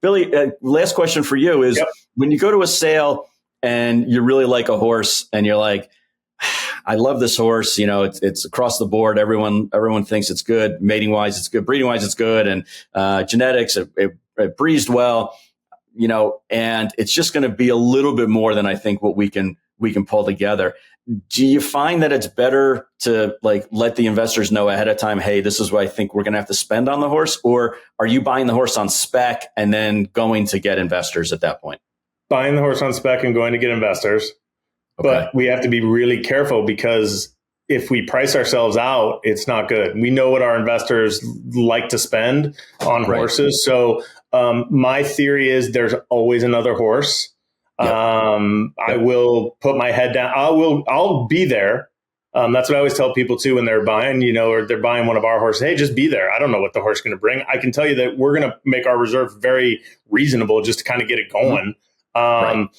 Billy, last question for you is when you go to a sale and you really like a horse and you're like, I love this horse. You know, it's across the board. Everyone thinks it's good. Mating wise, it's good. Breeding wise, it's good. And genetics, it breezed well. You know, and it's just going to be a little bit more than I think what we can pull together. Do you find that it's better to like let the investors know ahead of time, hey, this is what I think we're going to have to spend on the horse? Or are you buying the horse on spec and then going to get investors at that point? Buying the horse on spec and going to get investors. Okay. But we have to be really careful because if we price ourselves out, it's not good. We know what our investors like to spend on horses. So my theory is there's always another horse. I will put my head down. I'll be there. That's what I always tell people too when they're buying, you know, or they're buying one of our horses. Hey, just be there. I don't know what the horse is going to bring. I can tell you that we're going to make our reserve very reasonable just to kind of get it going. I've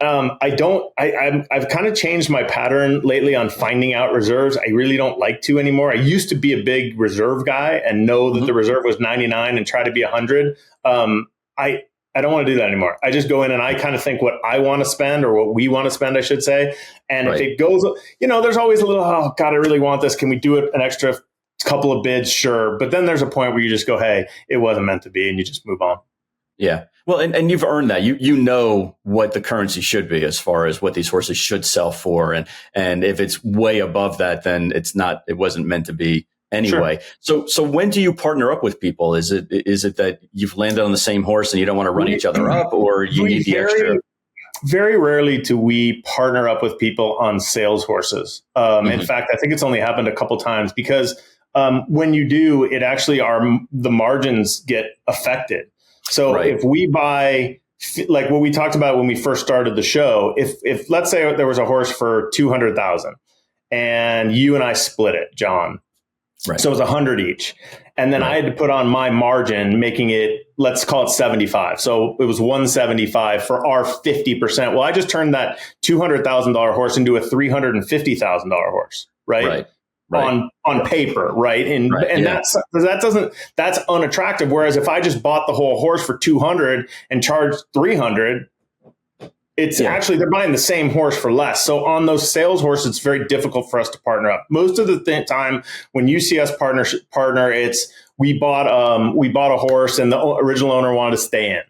kind of changed my pattern lately on finding out reserves. I really don't like to anymore. I used to be a big reserve guy and know that the reserve was 99 and try to be 100. I don't want to do that anymore. I just go in and I kind of think what I want to spend or what we want to spend, I should say. And if it goes, you know, there's always a little, oh God, I really want this. Can we do it an extra couple of bids? Sure. But then there's a point where you just go, hey, it wasn't meant to be. And you just move on. Yeah. Well, and you've earned that. You know what the currency should be as far as what these horses should sell for. And if it's way above that, then it wasn't meant to be anyway. Sure. So when do you partner up with people? Is it that you've landed on the same horse and you don't want to run each other up, or you need the extra? Very rarely do we partner up with people on sales horses. In fact, I think it's only happened a couple times because when you do, it actually the margins get affected. So if we buy, like what we talked about when we first started the show, if let's say there was a horse for 200,000 and you and I split it, John. So it was 100 each. And then I had to put on my margin, making it, let's call it 75. So it was 175 for our 50%. Well, I just turned that $200,000 horse into a $350,000 horse, right? On paper, right? And that's unattractive. Whereas if I just bought the whole horse for 200 and charged 300, it's actually, they're buying the same horse for less. So on those sales horses, it's very difficult for us to partner up. Most of the time when you see us partner, it's we bought a horse and the original owner wanted to stay in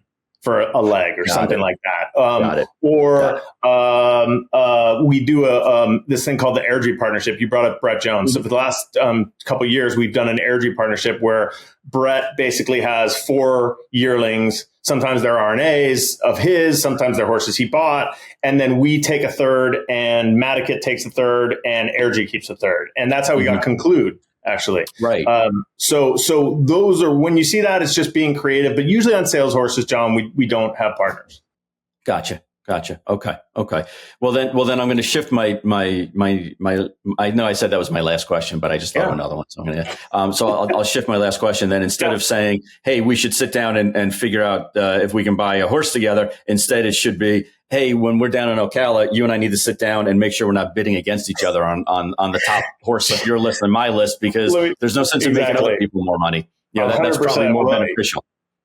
for a leg or something like that. We do this thing called the Airdrie partnership. You brought up Brett Jones. So for the last couple of years, we've done an Airdrie partnership where Brett basically has 4 yearlings. Sometimes they're RNAs of his, sometimes they're horses he bought. And then we take a third and Matikit takes a third and Airdrie keeps a third. And that's how we got Conclude, actually. So those are, when you see that, it's just being creative. But usually on sales horses, John, we don't have partners. Gotcha. Okay. Well then I'm going to shift my. I know I said that was my last question, but I just thought of another one. So I'm going to. So I'll shift my last question. Then instead of saying, "Hey, we should sit down and figure out if we can buy a horse together," instead it should be, "Hey, when we're down in Ocala, you and I need to sit down and make sure we're not bidding against each other on the top horse of your list and my list, because there's no sense in making other people more more that's probably more beneficial."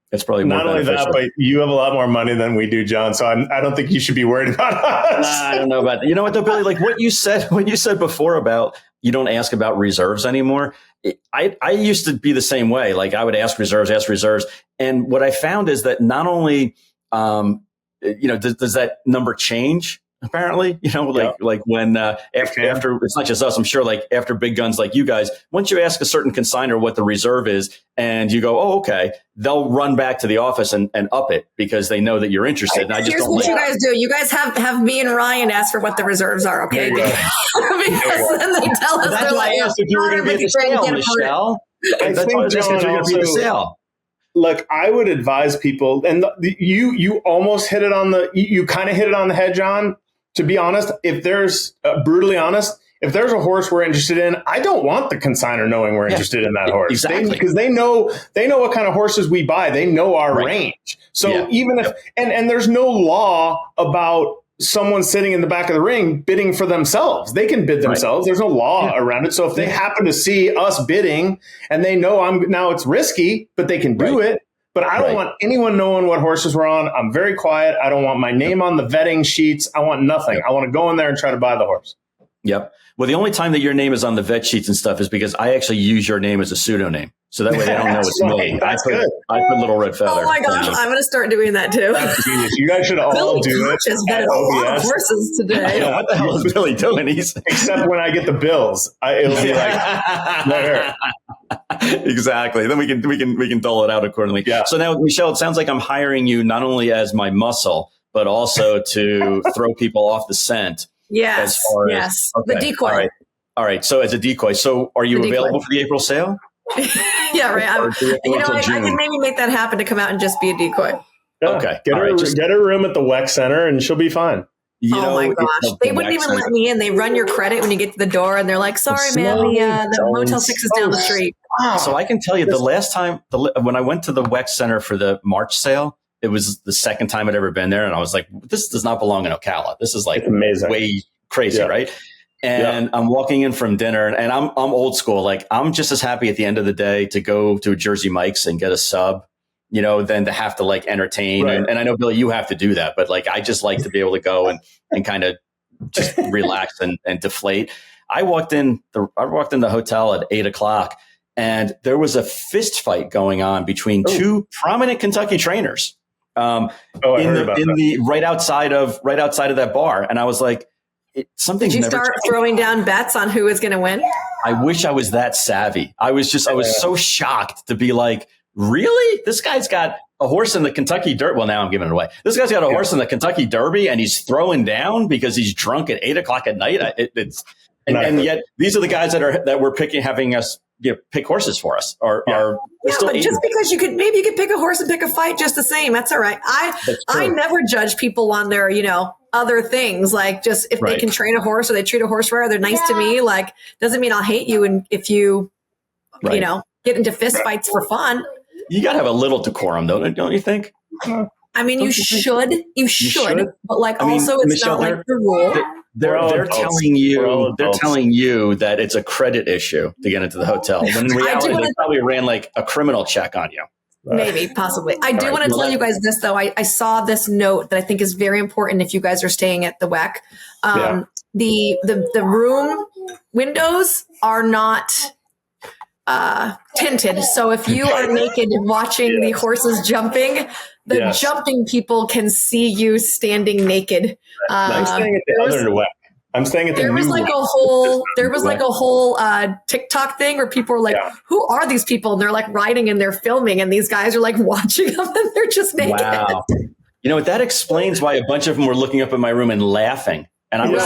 It's probably more not only that, but you have a lot more money than we do, John. So I don't think you should be worried about us. I don't know about that. You know what, though, Billy? Like what you said when you said before about you don't ask about reserves anymore. I used to be the same way. Like I would ask reserves, and what I found is that not only does that number change. Apparently, like when after it's not just us, I'm sure, like after big guns like you guys, once you ask a certain consignor what the reserve is and you go, oh, okay, they'll run back to the office and up it because they know that you're interested. And I just Here's what you guys do. You guys have me and Ryan ask for what the reserves are, okay? Because then they tell us. That's why I asked if you were going to be at the sale, Michelle. That's why I was asking if you were going to be at the sale. Look, I would advise people, and you almost hit it on you kind of hit it on the head, John. To be honest, if there's brutally honest, if there's a horse we're interested in, I don't want the consignor knowing we're interested in that horse. Exactly. Because they know what kind of horses we buy. They know our range. So even if, and there's no law about someone sitting in the back of the ring bidding for themselves. They can bid themselves. There's no law around it. So if they happen to see us bidding and they know now it's risky, but they can do it. but I don't want anyone knowing what horses we're on. I'm very quiet. I don't want my name on the vetting sheets. I want nothing. I want to go in there and try to buy the horse. Yep. Well, the only time that your name is on the vet sheets and stuff is because I actually use your name as a pseudonym. So that way they don't know it's me. That's good. I put Little Red Feather. Oh my gosh, I'm going to start doing that too. That's genius. You guys should all Billy do Koch it. has bet a lot of horses today. Yeah, what the hell is Billy doing? Except when I get the bills, it'll be like right here. Exactly. Then we can dole it out accordingly. Yeah. So now, Michelle, it sounds like I'm hiring you not only as my muscle, but also to throw people off the scent. Yes. Yes. Okay, the decoy. All right. So as a decoy. So are you available for the April sale? Yeah, right. I can maybe make that happen to come out and just be a decoy. Yeah. Okay. Get her room at the WEC Center and she'll be fine. Oh my gosh. They wouldn't even let me in. They run your credit when you get to the door and they're like, sorry, man, the Motel 6 is down the street. So I can tell you the last time when I went to the WEC Center for the March sale, it was the second time I'd ever been there. And I was like, this does not belong in Ocala. This is like amazing. Way crazy, right? And I'm walking in from dinner and I'm old school. Like I'm just as happy at the end of the day to go to a Jersey Mike's and get a sub, than to have to like entertain. Right. And I know, Billy, you have to do that, but like, I just like to be able to go and kind of just relax and deflate. I walked in the hotel at 8:00 and there was a fist fight going on between two prominent Kentucky trainers. Right outside of that bar. And I was like, something's Did you start throwing down bets on who was going to win? I wish I was that savvy. I was so shocked to be like, really? This guy's got a horse in the Kentucky Derby. Well, now I'm giving it away. This guy's got a horse in the Kentucky Derby and he's throwing down because he's drunk at 8:00 at night. And yet these are the guys that we're having us pick horses for us. But just because you could pick a horse and pick a fight just the same. That's all right. I never judge people on their, other things, like just if they can train a horse or they treat a horse right, or they're nice to me, like doesn't mean I'll hate you. And if you, get into fist fights for fun, you got to have a little decorum, don't you think? I mean, you should, but like also it's Michelle, not like the rule. They're telling you that it's a credit issue to get into the hotel. When in reality, they probably ran like a criminal check on you. Maybe, possibly. I do want to tell you guys this, though. I saw this note that I think is very important if you guys are staying at the WEC. The room windows are not tinted. So if you are naked watching the horses jumping, the jumping people can see you standing naked. I'm staying at the other WEC. I'm staying at the There was like a whole TikTok thing where people were like, who are these people? And they're like riding and they're filming and these guys are like watching them and they're just naked. Wow. That explains why a bunch of them were looking up in my room and laughing. And I was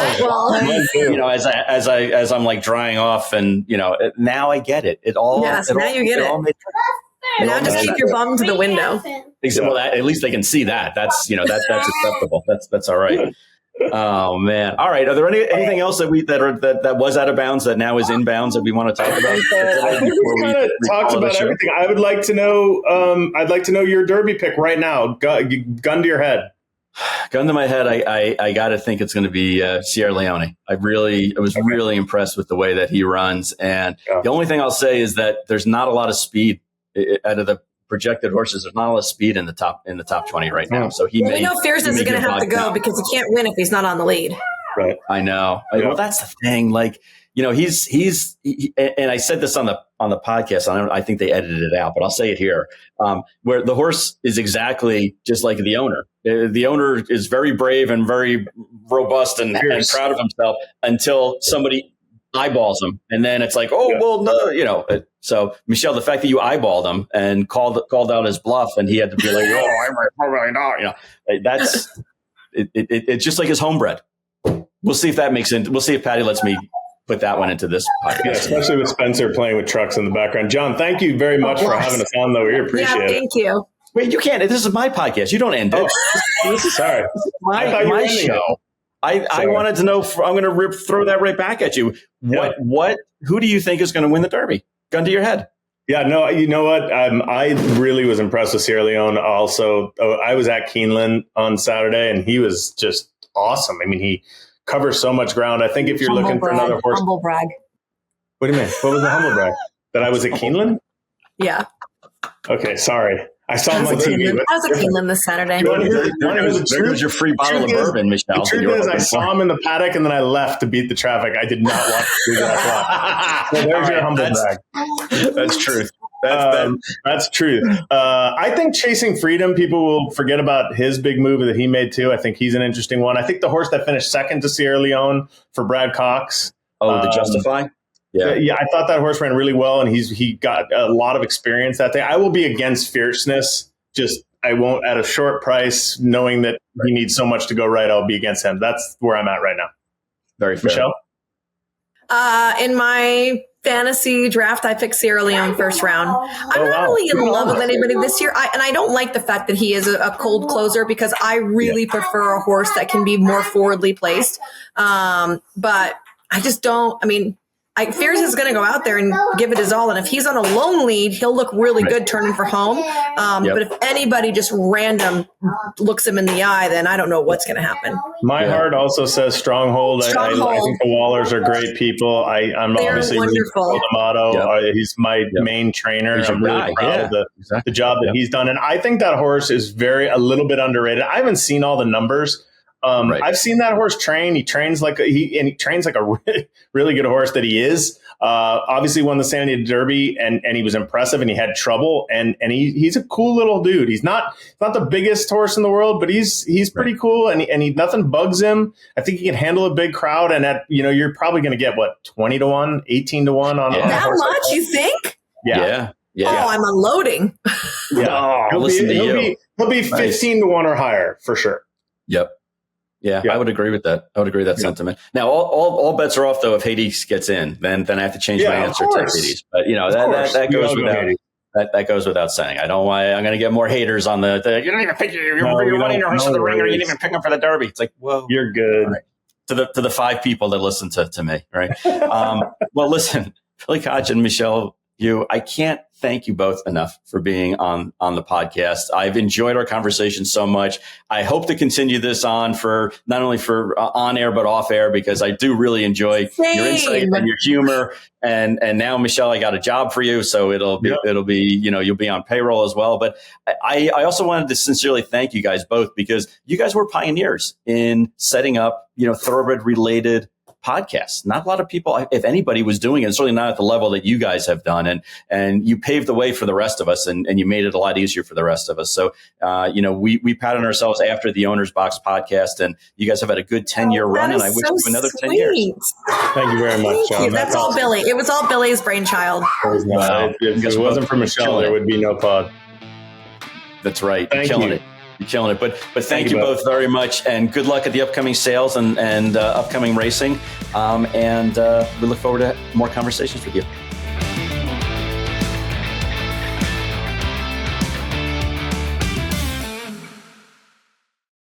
as I'm like drying off and, now I get it. Now you get it. Now just keep your bum to the window. Well, at least they can see that. That's, that's acceptable. That's all right. Oh man! All right. Are there anything else that was out of bounds that now is in bounds that we want to talk about? I think we kind of talked about everything. I would like to know. I'd like to know your Derby pick right now. Gun to your head. Gun to my head. I got to think it's going to be Sierra Leone. I was really impressed with the way that he runs. And the only thing I'll say is that there's not a lot of speed out of the projected horses. There's not a lot of speed in the top 20 right now. So we know Fierce is going to have to go because he can't win if he's not on the lead. Right. I know. Yeah. Well, that's the thing. Like, he's and I said this on the podcast. I think they edited it out, but I'll say it here. Where the horse is exactly just like the owner. The owner is very brave and very robust and proud of himself until somebody eyeballs him, and then it's like, well, no, So Michelle, the fact that you eyeballed him and called out his bluff, and he had to be like, I'm probably not, that's it's just like his homebred. We'll see if that makes sense. We'll see if Patty lets me put that one into this podcast. Yeah, especially with Spencer playing with trucks in the background. Jon, thank you very much for having us on, though. We appreciate it. Thank you. Wait, you can't. This is my podcast. You don't end it. Sorry. This is my show. I wanted to know. I'm going to throw that right back at you. Who do you think is going to win the Derby? Gun to your head. Yeah, no, you know what? I really was impressed with Sierra Leone. Also, I was at Keeneland on Saturday, and he was just awesome. I mean, he covers so much ground. I think if you're looking for another horse, humble brag. What do you mean? What was the humble brag? That I was at Keeneland? Yeah. Okay, sorry. I saw him on TV. How's it feeling this Saturday? There's your free bottle of bourbon, Michelle. The truth is, I saw him in the paddock and then I left to beat the traffic. I did not want to do that. So there's your humble brag. That's truth. That's truth. I think Chasing Freedom, people will forget about his big move that he made too. I think he's an interesting one. I think the horse that finished second to Sierra Leone for Brad Cox. Oh, the Justify? Yeah, I thought that horse ran really well, and he got a lot of experience that day. I will be against Fierceness. Just I won't at a short price, knowing that he needs so much to go right. I'll be against him. That's where I'm at right now. Very fair. Michelle? In my fantasy draft, I picked Sierra Leone first round. I'm not really in love with anybody this year. I don't like the fact that he is a cold closer because I really prefer a horse that can be more forwardly placed. But I just don't. I mean, Fears is going to go out there and give it his all. And if he's on a lone lead, he'll look really good turning for home. But if anybody just random looks him in the eye, then I don't know what's going to happen. My heart also says Stronghold. I think the Wallers are great people. I'm obviously wonderful. D'Amato. He's my main trainer. I'm really proud of the job that he's done. And I think that horse is a little bit underrated. I haven't seen all the numbers. I've seen that horse train. He trains like he trains like a really good horse that he is. Obviously won the San Diego Derby and he was impressive and he had trouble and he's a cool little dude. He's not the biggest horse in the world, but he's pretty cool and nothing bugs him. I think he can handle a big crowd and you're probably going to get 20 to 1, 18 to 1 on that much. You think? Yeah. Oh, I'm unloading. Yeah. He'll be 15 to 1 or higher for sure. Yep. Yeah, I would agree with that. Sentiment. Now, all bets are off though. If Hades gets in, then I have to change my answer to Hades. But that goes without that goes without saying. I'm going to get more haters on the you don't even pick you're running your horse to the ringer. You didn't even pick him for the Derby. It's like, whoa, you're good. Right. To the 5 people that listen to me, right? Well, listen, Billy Koch and Michelle, I can't thank you both enough for being on the podcast. I've enjoyed our conversation so much. I hope to continue this on for not only for on air, but off air, because I do really enjoy your insight and your humor. And now, Michelle, I got a job for you. So it'll be, you'll be on payroll as well. But I also wanted to sincerely thank you guys both because you guys were pioneers in setting up, thoroughbred related podcasts. Not a lot of people, if anybody, was doing it. It's certainly not at the level that you guys have done. And you paved the way for the rest of us and you made it a lot easier for the rest of us. So, we patted ourselves after the Owner's Box podcast and you guys have had a good 10-year run and I wish you another 10 years. Thank you very much, John. That's all Billy. It was all Billy's brainchild. If it wasn't for Michelle, there would be no pod. That's right. You're killing it. You're killing it. But thank you both very much and good luck at the upcoming sales and upcoming racing. And we look forward to more conversations with you.